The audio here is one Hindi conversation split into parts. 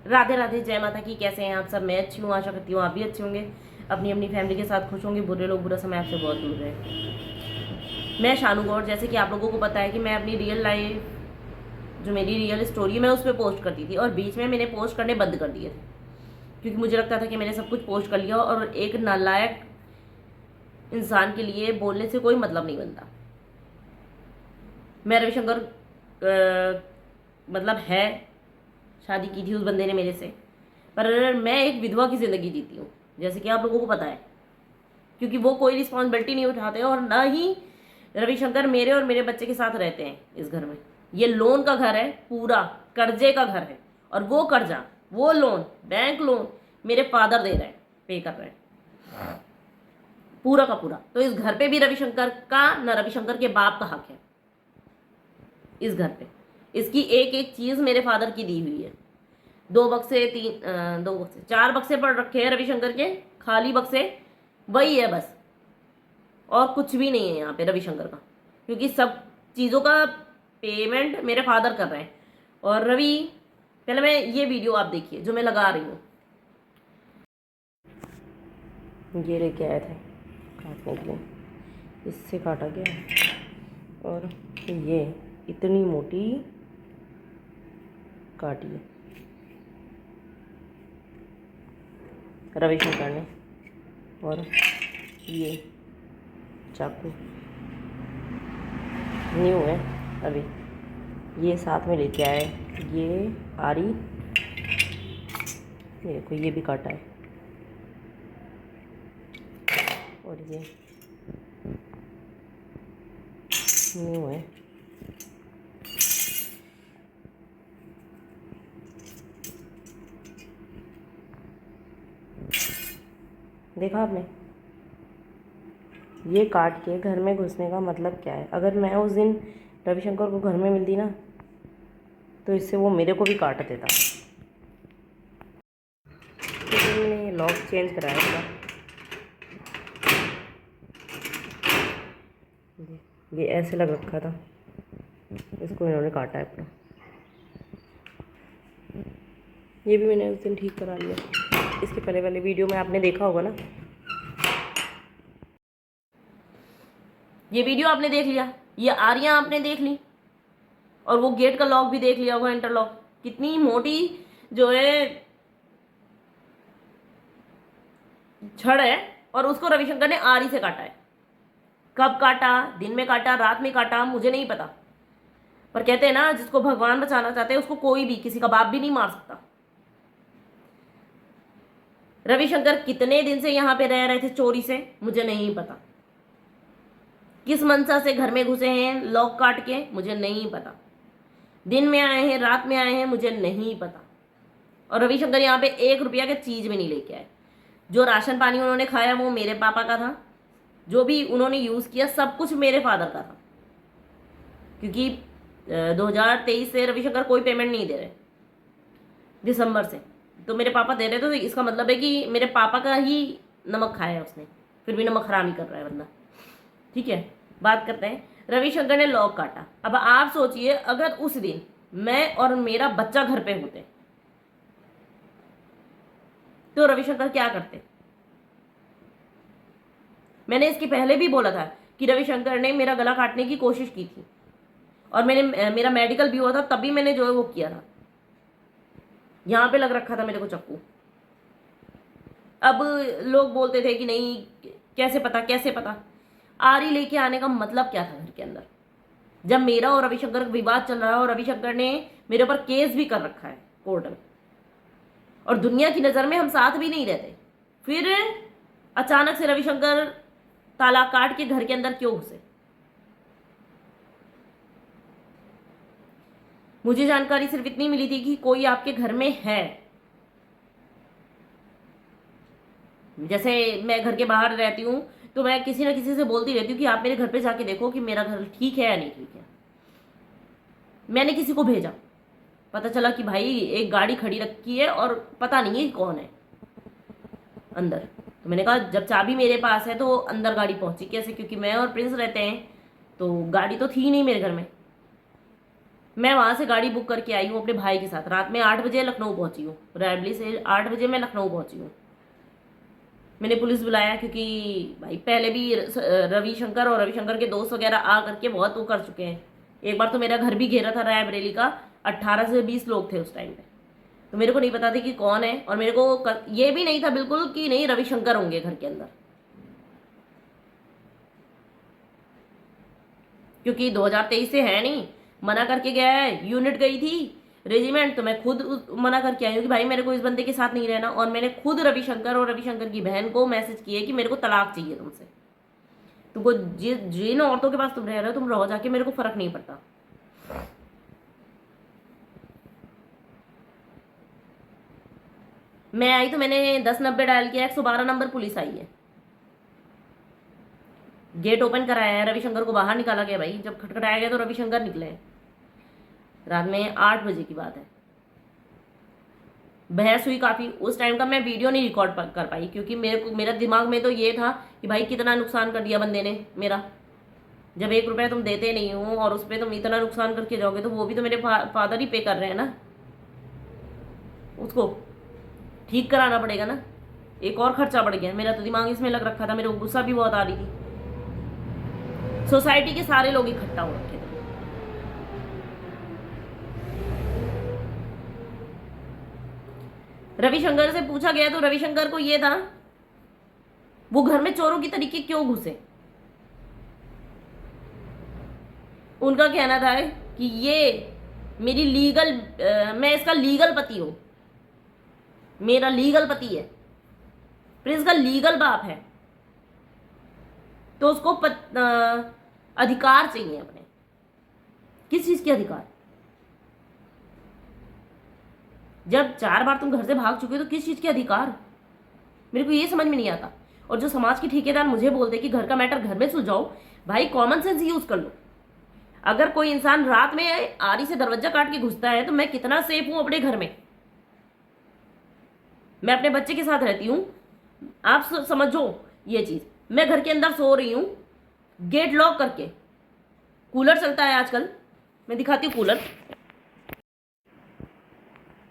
राधे राधे, जय माता की। कैसे हैं आप सब? मैं अच्छी हूँ, आशा करती हूँ आप भी अच्छे होंगे, अपनी अपनी फैमिली के साथ खुश होंगे। बुरे लोग बुरा समय आपसे बहुत दूर रहे। मैं शानू गौड़, जैसे कि आप लोगों को पता है कि मैं अपनी रियल लाइफ, जो मेरी रियल स्टोरी है, मैं उस पर पोस्ट करती थी और बीच में मैंने पोस्ट करने बंद कर दिए थे क्योंकि मुझे लगता था कि मैंने सब कुछ पोस्ट कर लिया और एक नालायक इंसान के लिए बोलने से कोई मतलब नहीं बनता। मैं रविशंकर मतलब है, शादी की थी उस बंदे ने मेरे से, पर मैं एक विधवा की ज़िंदगी जीती हूँ, जैसे कि आप लोगों को पता है, क्योंकि वो कोई रिस्पॉन्सिबिलिटी नहीं उठाते और ना ही रविशंकर मेरे और मेरे बच्चे के साथ रहते हैं इस घर में। ये लोन का घर है, पूरा कर्जे का घर है, और वो कर्जा, वो लोन, बैंक लोन मेरे फादर दे रहे हैं, पे कर रहे हैं पूरा का पूरा। तो इस घर पे भी रविशंकर का, न रविशंकर के बाप का हक है इस घर पे। इसकी एक एक चीज मेरे फादर की दी हुई है। दो बक्से, दो बक्से, चार बक्से पड़ रखे हैं रविशंकर के, खाली बक्से वही है बस, और कुछ भी नहीं है यहाँ पे रविशंकर का, क्योंकि सब चीज़ों का पेमेंट मेरे फादर कर रहे हैं। और रवि, पहले मैं ये वीडियो आप देखिए जो मैं लगा रही हूँ। ये लेके आए थे काटने के लिए, इससे काटा गया और ये इतनी मोटी काटी है रविशंकर ने। और ये चाकू न्यू है अभी, ये साथ में लेके आए। ये आरी, ये देखो ये भी काटा है, और ये न्यू है। देखा आपने? ये काट के घर में घुसने का मतलब क्या है? अगर मैं उस दिन रविशंकर को घर में मिलती ना, तो इससे वो मेरे को भी काट देता। तो फिर मैंने ये लॉक चेंज कराया था। ये ऐसे लग रखा था, इसको इन्होंने काटा है अपना। ये भी मैंने उस दिन ठीक करा लिया। इसके पहले वाले वीडियो में आपने देखा होगा ना, ये वीडियो आपने देख लिया, ये आरियां आपने देख ली, और वो गेट का लॉक भी देख लिया होगा, इंटरलॉक। कितनी मोटी जो है छड़ है, और उसको रविशंकर ने आरी से काटा है। कब काटा, दिन में काटा, रात में काटा, मुझे नहीं पता, पर कहते हैं ना, जिसको भगवान बचाना चाहते हैं उसको कोई भी, किसी का बाप भी नहीं मार सकता। रविशंकर कितने दिन से यहाँ पे रह रहे थे चोरी से, मुझे नहीं पता। किस मंशा से घर में घुसे हैं लॉक काट के, मुझे नहीं पता। दिन में आए हैं, रात में आए हैं, मुझे नहीं पता। और रविशंकर यहाँ पे 1 रुपया की चीज भी नहीं लेके आए। जो राशन पानी उन्होंने खाया वो मेरे पापा का था, जो भी उन्होंने यूज किया सब कुछ मेरे फादर का था, क्योंकि 2023 से रविशंकर कोई पेमेंट नहीं दे रहे, दिसंबर से। तो मेरे पापा दे रहे थे, तो इसका मतलब है कि मेरे पापा का ही नमक खाया है उसने, फिर भी नमक हरामी कर रहा है बंदा। ठीक है, बात करते हैं। रविशंकर ने लॉक काटा। अब आप सोचिए, अगर उस दिन मैं और मेरा बच्चा घर पे होते तो रविशंकर क्या करते? मैंने इसके पहले भी बोला था कि रविशंकर ने मेरा गला काटने की कोशिश की थी, और मेरा मेडिकल भी हुआ था, तभी मैंने जो है वो किया था। यहां पे लग रखा था मेरे को चक्कू। अब लोग बोलते थे कि नहीं, कैसे पता, कैसे पता। आरी लेके आने का मतलब क्या था घर के अंदर, जब मेरा और रविशंकर का विवाद चल रहा है, और रविशंकर ने मेरे ऊपर केस भी कर रखा है कोर्ट में, और दुनिया की नज़र में हम साथ भी नहीं रहते। फिर अचानक से रविशंकर ताला काट के घर के अंदर क्यों घुसे? मुझे जानकारी सिर्फ इतनी मिली थी कि कोई आपके घर में है। जैसे मैं घर के बाहर रहती हूँ, तो मैं किसी ना किसी से बोलती रहती हूँ कि आप मेरे घर पे जाके देखो कि मेरा घर ठीक है या नहीं ठीक है। मैंने किसी को भेजा, पता चला कि भाई एक गाड़ी खड़ी रखी है और पता नहीं है कौन है अंदर। तो मैंने कहा जब चाबी मेरे पास है तो अंदर गाड़ी पहुंची कैसे, क्योंकि मैं और प्रिंस रहते हैं, तो गाड़ी तो थी नहीं मेरे घर में। मैं वहां से गाड़ी बुक करके आई हूँ अपने भाई के साथ, रात में 8 बजे लखनऊ पहुंची हूँ, रायबली से 8 बजे मैं लखनऊ पहुंची हूँ। मैंने पुलिस बुलाया क्योंकि भाई पहले भी रविशंकर और रविशंकर के दोस्त वगैरह आ करके बहुत वो कर चुके हैं। एक बार तो मेरा घर भी घेरा था रायबरेली का, 18 से 20 लोग थे उस टाइम पे। तो मेरे को नहीं पता था कि कौन है, और मेरे को ये भी नहीं था बिल्कुल कि नहीं रविशंकर होंगे घर के अंदर, क्योंकि 2023 से है नहीं, मना करके गया है। यूनिट गई थी रेजिमेंट, तो मैं खुद मना करके आई हूँ कि भाई मेरे को इस बंदे के साथ नहीं रहना, और मैंने खुद रविशंकर और रविशंकर की बहन को मैसेज किए कि मेरे को तलाक चाहिए तुमसे। तुमको जिन औरतों के पास तुम रह रहे हो तुम रहो जाके, मेरे को फर्क नहीं पड़ता। मैं आई तो मैंने 1090 डायल किया, 112 नंबर पुलिस आई है, गेट ओपन कराया है, रविशंकर को बाहर निकाला गया। भाई जब खटखटाया गया तो रविशंकर निकले, रात में 8 बजे की बात है। बहस हुई काफ़ी, उस टाइम का मैं वीडियो नहीं रिकॉर्ड कर पाई क्योंकि मेरा दिमाग में तो ये था कि भाई कितना नुकसान कर दिया बंदे ने मेरा। जब 1 रुपया तुम देते नहीं हो और उस पर तुम इतना नुकसान करके जाओगे तो वो भी तो मेरे फादर ही पे कर रहे हैं ना, उसको ठीक कराना पड़ेगा ना। एक और खर्चा बढ़ गया, मेरा तो दिमाग इसमें लग रखा था, मेरे को गुस्सा भी बहुत आ रही थी। सोसाइटी के सारे लोग इकट्ठा हो रखे थे। रविशंकर से पूछा गया तो रविशंकर को ये था, वो घर में चोरों की तरीके क्यों घुसे। उनका कहना था कि ये मेरी मैं इसका लीगल पति हूं, मेरा लीगल पति है, प्रिंस का लीगल बाप है, तो उसको अधिकार चाहिए अपने। किस चीज के अधिकार? जब 4 बार तुम घर से भाग चुके हो तो किस चीज के अधिकार? मेरे को ये समझ में नहीं आता। और जो समाज के ठेकेदार मुझे बोलते कि घर का मैटर घर में सुलझाओ, भाई कॉमन सेंस यूज कर लो। अगर कोई इंसान रात में आरी से दरवाजा काट के घुसता है तो मैं कितना सेफ हूं अपने घर में। मैं अपने बच्चे के साथ रहती हूं, आप समझो ये चीज। मैं घर के अंदर सो रही हूं गेट लॉक करके, कूलर चलता है आजकल, मैं दिखाती हूँ कूलर।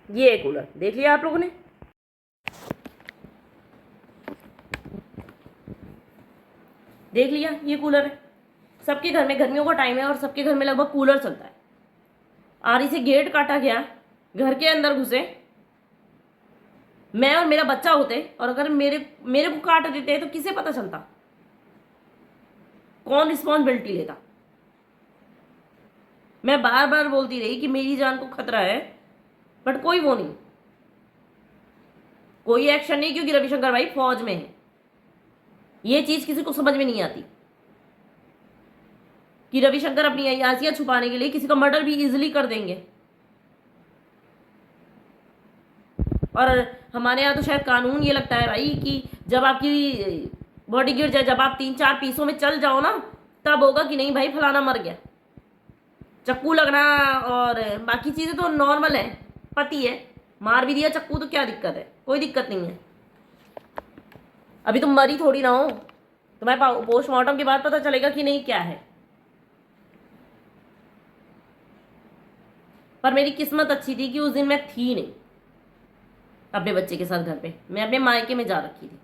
ये है कूलर, देख लिया आप लोगों ने? देख लिया, ये कूलर है। सबके घर में गर्मियों का टाइम है और सबके घर में लगभग कूलर चलता है। आरी से गेट काटा गया, घर के अंदर घुसे, मैं और मेरा बच्चा होते, और अगर मेरे को काट देते तो किसे पता चलता? कौन रिस्पॉन्सिबिलिटी लेता? मैं बार बार बोलती रही कि मेरी जान को खतरा है, बट कोई वो नहीं, कोई एक्शन नहीं, क्योंकि रविशंकर भाई फौज में है। ये चीज किसी को समझ में नहीं आती कि रविशंकर अपनी अय्यासियां छुपाने के लिए किसी का मर्डर भी इजीली कर देंगे। और हमारे यहाँ तो शायद कानून ये लगता है भाई कि जब आपकी बॉडी गिर जाए, जब आप 3-4 पीसों में चल जाओ ना, तब होगा कि नहीं भाई फलाना मर गया। चक्कू लगना और बाकी चीजें तो नॉर्मल है, पति है, मार भी दिया चक्कू तो क्या दिक्कत है? कोई दिक्कत नहीं है। अभी तुम मरी थोड़ी ना हो, तुम्हें पोस्टमार्टम के बाद पता चलेगा कि नहीं क्या है। पर मेरी किस्मत अच्छी थी कि उस दिन मैं थी नहीं अपने बच्चे के साथ घर पे, मैं अपने मायके में जा रखी थी।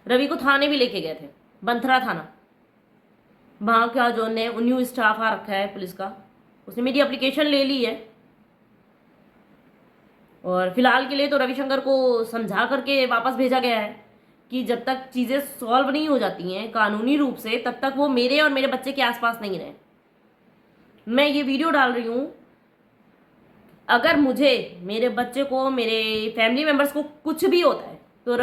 रवि को थाने भी लेके गए थे, बंथरा थाना। वहां का जो न्यू स्टाफ आ रखा है पुलिस का, उसने मेरी एप्लीकेशन ले ली है, और फिलहाल के लिए तो रविशंकर को समझा करके वापस भेजा गया है कि जब तक चीज़ें सॉल्व नहीं हो जाती हैं कानूनी रूप से, तब तक वो मेरे और मेरे बच्चे के आसपास नहीं रहे। मैं ये वीडियो डाल रही हूँ, अगर मुझे, मेरे बच्चे को, मेरे फैमिली मेम्बर्स को कुछ भी होता है तो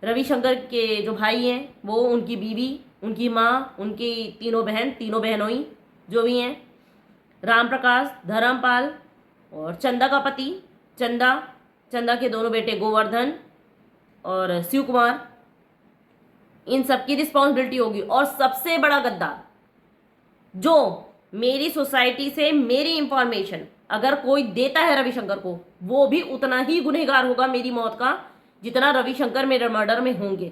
रविशंकर के जो भाई हैं वो, उनकी बीवी, उनकी माँ, उनकी तीनों बहनोई जो भी हैं, राम प्रकाश, धर्मपाल और चंदा का पति चंदा के दोनों बेटे गोवर्धन और शिव कुमार, इन सबकी रिस्पॉन्सिबिलिटी होगी। और सबसे बड़ा गद्दार, जो मेरी सोसाइटी से मेरी इंफॉर्मेशन अगर कोई देता है रविशंकर को, वो भी उतना ही गुनहगार होगा मेरी मौत का जितना रविशंकर मेरे मर्डर में होंगे।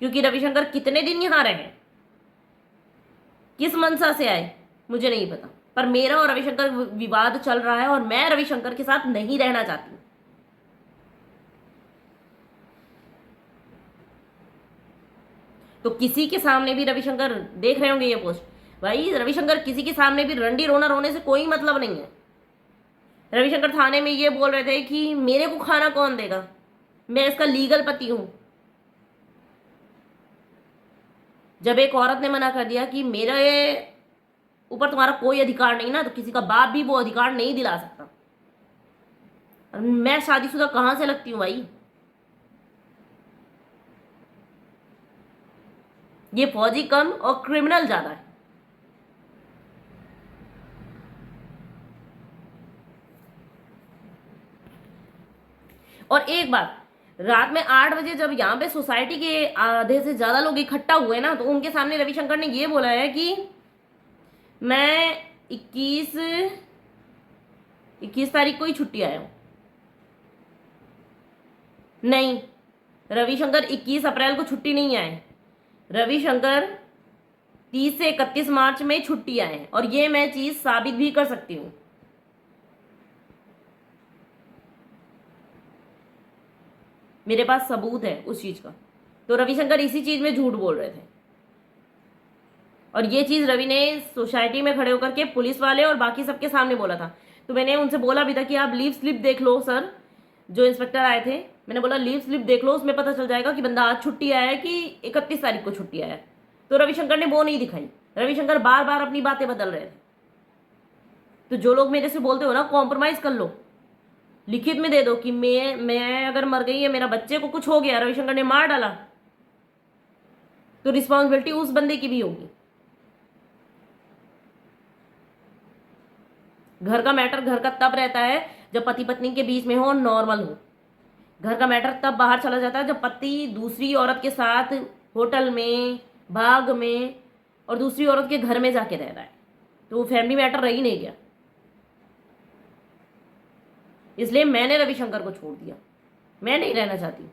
क्योंकि रविशंकर कितने दिन यहाँ रहे, किस मंशा से आए, मुझे नहीं पता, पर मेरा और रविशंकर विवाद चल रहा है और मैं रविशंकर के साथ नहीं रहना चाहती हूँ। तो किसी के सामने भी रविशंकर देख रहे होंगे ये पोस्ट, भाई रविशंकर किसी के सामने भी रंडी रोना रोने से कोई मतलब नहीं है। रविशंकर थाने में ये बोल रहे थे कि मेरे को खाना कौन देगा, मैं इसका लीगल पति हूं। जब एक औरत ने मना कर दिया कि मेरे ऊपर तुम्हारा कोई अधिकार नहीं ना, तो किसी का बाप भी वो अधिकार नहीं दिला सकता। मैं शादीशुदा कहां से लगती हूं भाई? ये फौजी कम और क्रिमिनल ज्यादा है। और एक बात, रात में 8 बजे जब यहाँ पे सोसाइटी के आधे से ज्यादा लोग इकट्ठा हुए ना, तो उनके सामने रविशंकर ने ये बोला है कि मैं 21 तारीख को ही छुट्टी आया हूं। नहीं, रविशंकर 21 अप्रैल को छुट्टी नहीं आए, रविशंकर 30 से 31 मार्च में छुट्टी आए हैं, और ये मैं चीज साबित भी कर सकती हूँ। मेरे पास सबूत है उस चीज का। तो रविशंकर इसी चीज में झूठ बोल रहे थे, और ये चीज रवि ने सोसाइटी में खड़े होकर के पुलिस वाले और बाकी सबके सामने बोला था। तो मैंने उनसे बोला भी था कि आप लीव स्लिप देख लो सर, जो इंस्पेक्टर आए थे, मैंने बोला लीव स्लिप देख लो, उसमें पता चल जाएगा कि बंदा आज छुट्टी आया है कि 31 तारीख को छुट्टी आया है। तो रविशंकर ने वो नहीं दिखाई, रविशंकर बार बार अपनी बातें बदल रहे थे। तो जो लोग मेरे से बोलते हो ना कॉम्प्रोमाइज कर लो, लिखित में दे दो कि मैं अगर मर गई या मेरा बच्चे को कुछ हो गया, रविशंकर ने मार डाला, तो रिस्पॉन्सिबिलिटी उस बंदे की भी होगी। घर का मैटर घर का तब रहता है जब पति पत्नी के बीच में हो और नॉर्मल हो। घर का मैटर तब बाहर चला जाता है जब पति दूसरी औरत के साथ होटल में, बाग में और दूसरी औरत के घर में जाके रह रहा है, तो वो फैमिली मैटर रह ही नहीं गया। इसलिए मैंने रविशंकर को छोड़ दिया, मैं नहीं रहना चाहती।